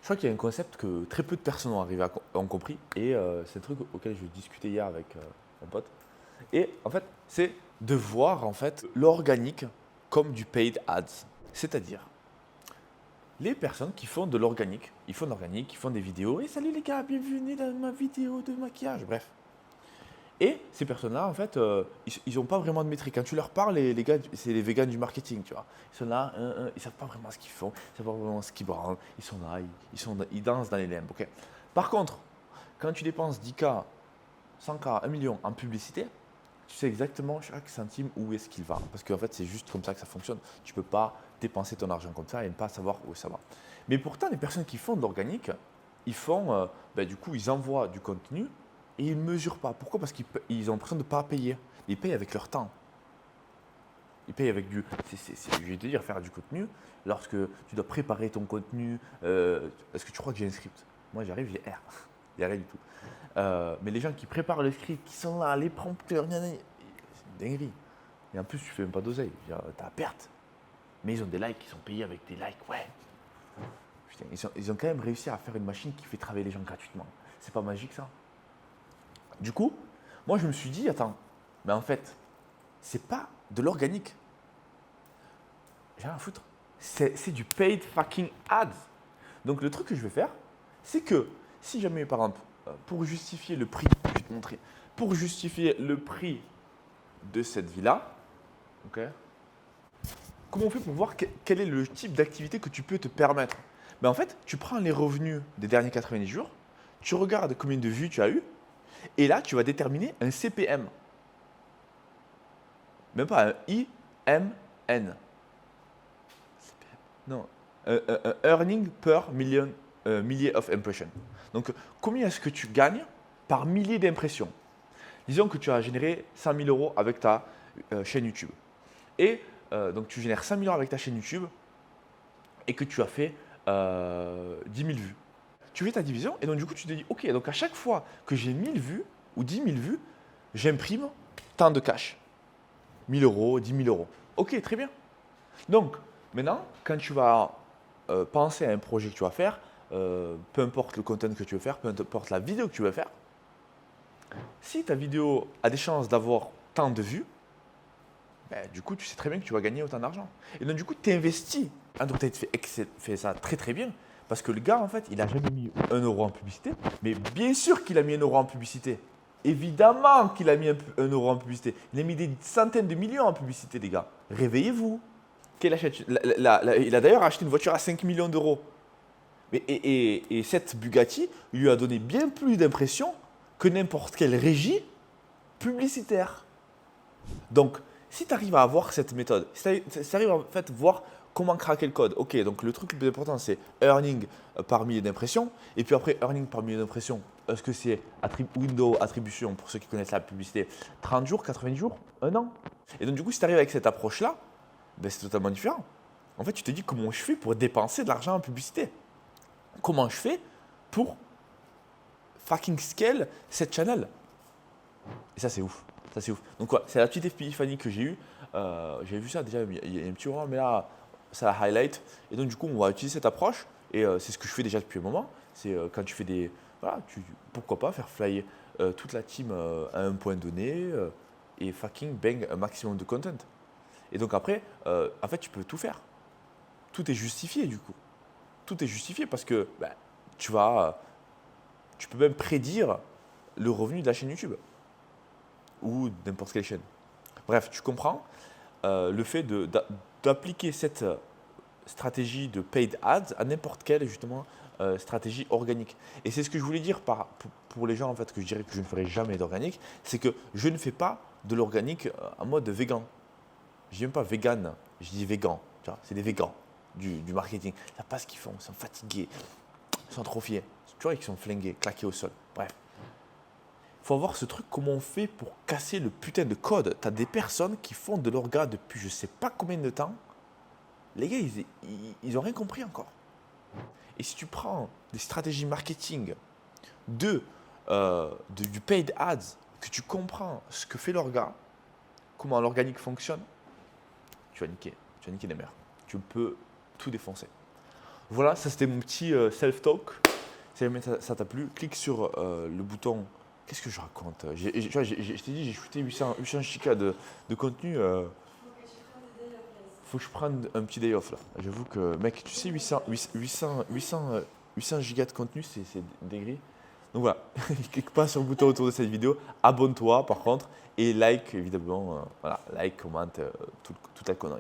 Je crois qu'il y a un concept que très peu de personnes ont compris et c'est un truc auquel je discutais hier avec mon pote. Et en fait, c'est de voir en fait l'organique comme du paid ads. C'est-à-dire les personnes qui font de l'organique, ils font des vidéos et salut les gars, bienvenue dans ma vidéo de maquillage, bref. Et ces personnes-là, en fait, ils n'ont pas vraiment de métrique. Quand tu leur parles, les gars, c'est les végans du marketing, tu vois. Ils sont là, ils ne savent pas vraiment ce qu'ils font, ils ne savent pas vraiment ce qu'ils branlent. Ils sont là, ils dansent dans les limbes, ok. Par contre, quand tu dépenses 10K, 100K, 1 million en publicité, tu sais exactement chaque centime où est-ce qu'il va. Parce qu'en fait, c'est juste comme ça que ça fonctionne. Tu ne peux pas dépenser ton argent comme ça et ne pas savoir où ça va. Mais pourtant, les personnes qui font de l'organique, ils font, du coup, ils envoient du contenu et ils ne mesurent pas. Pourquoi? Parce qu'ils ont l'impression de ne pas payer. Ils payent avec leur temps. Ils payent avec du. Je vais te dire, faire du contenu, lorsque tu dois préparer ton contenu. Est-ce que tu crois que j'ai un script? Moi, j'arrive, j'ai R. Il n'y a rien du tout. Mais les gens qui préparent le script, qui sont là, les prompteurs, c'est une dinguerie. Et en plus, tu fais même pas d'oseille. Tu as perte. Mais ils ont des likes, ils sont payés avec des likes, ouais. Putain, ils ont quand même réussi à faire une machine qui fait travailler les gens gratuitement. C'est pas magique ça? Du coup, moi je me suis dit, attends, mais en fait, c'est pas de l'organique. J'ai rien à foutre. C'est du paid fucking ads. Donc le truc que je vais faire, c'est que si jamais, par exemple, pour justifier le prix, je vais te montrer, pour justifier le prix de cette villa, ok, comment on fait pour voir quel est le type d'activité que tu peux te permettre? Ben en fait, tu prends les revenus des derniers 90 jours, tu regardes combien de vues tu as eu, et là, tu vas déterminer un CPM. Même pas un IMN. Non, un earning per million, millier of impressions. Donc, combien est-ce que tu gagnes par millier d'impressions? Disons que tu as généré 100 000 euros avec ta chaîne YouTube. Et donc, tu génères 100 000 euros avec ta chaîne YouTube et que tu as fait 10 000 vues. Tu fais ta division et donc, du coup, tu te dis, OK, donc à chaque fois que j'ai 1000 vues ou 10 000 vues, j'imprime tant de cash. 1000 euros, 10 000 euros. OK, très bien. Donc, maintenant, quand tu vas penser à un projet que tu vas faire, peu importe le content que tu veux faire, peu importe la vidéo que tu veux faire, si ta vidéo a des chances d'avoir tant de vues, ben, du coup, tu sais très bien que tu vas gagner autant d'argent. Et donc, du coup, tu investis. Andrew Tate fait ça très très bien. Parce que le gars, en fait, il n'a jamais mis 1 euro en publicité. Mais bien sûr qu'il a mis 1 euro en publicité. Évidemment qu'il a mis 1 euro en publicité. Il a mis des centaines de millions en publicité, les gars. Réveillez-vous. Il a d'ailleurs acheté une voiture à 5 millions d'euros. Et cette Bugatti lui a donné bien plus d'impression que n'importe quelle régie publicitaire. Donc, si tu arrives à avoir cette méthode, si tu arrives à en fait voir comment craquer le code, ok, donc le truc le plus important c'est earning par millier d'impressions, et puis après earning par millier d'impressions, est-ce que c'est window attribution pour ceux qui connaissent la publicité, 30 jours, 90 jours, 1 an? Et donc du coup, si tu arrives avec cette approche-là, ben, c'est totalement différent. En fait, tu te dis comment je fais pour dépenser de l'argent en publicité? Comment je fais pour fucking scale cette channel? Et ça, c'est ouf. Ça, c'est ouf. Donc, quoi, c'est la petite épiphanie que j'ai eue. J'avais vu ça déjà il y a un petit moment, mais là, ça la highlight. Et donc, du coup, on va utiliser cette approche. Et c'est ce que je fais déjà depuis un moment. C'est quand tu fais des. Voilà, pourquoi pas faire flyer toute la team à un point donné et fucking bang un maximum de content. Et donc, après, en fait, tu peux tout faire. Tout est justifié, du coup. Tout est justifié parce que tu vas. Tu peux même prédire le revenu de la chaîne YouTube ou n'importe quelle chaîne. Bref, tu comprends le fait d'appliquer cette stratégie de paid ads à n'importe quelle justement stratégie organique. Et c'est ce que je voulais dire pour les gens en fait que je dirais que je ne ferai jamais d'organique, c'est que je ne fais pas de l'organique en mode vegan. Je dis même pas vegan, je dis végan. C'est des végans du marketing. Ils ne savent pas ce qu'ils font, ils sont fatigués, ils sont atrophiés. Tu vois, ils sont flingués, claqués au sol. Bref. Il faut avoir ce truc, comment on fait pour casser le putain de code. Tu as des personnes qui font de l'orga depuis je sais pas combien de temps. Les gars, ils ont rien compris encore. Et si tu prends des stratégies marketing du paid ads, que tu comprends ce que fait l'orga, comment l'organique fonctionne, tu vas niquer des mers. Tu peux tout défoncer. Voilà, ça c'était mon petit self-talk. Si jamais ça t'a plu, clique sur le bouton. Qu'est-ce que je raconte? Tu vois, je t'ai dit, j'ai shooté 800 gigas de contenu. Faut que je prenne un petit day off là. J'avoue que, mec, tu sais, 800 gigas de contenu, c'est des. Donc voilà, clique pas sur le bouton autour de cette vidéo, abonne-toi par contre et like évidemment, voilà, like, commente, toute la connerie.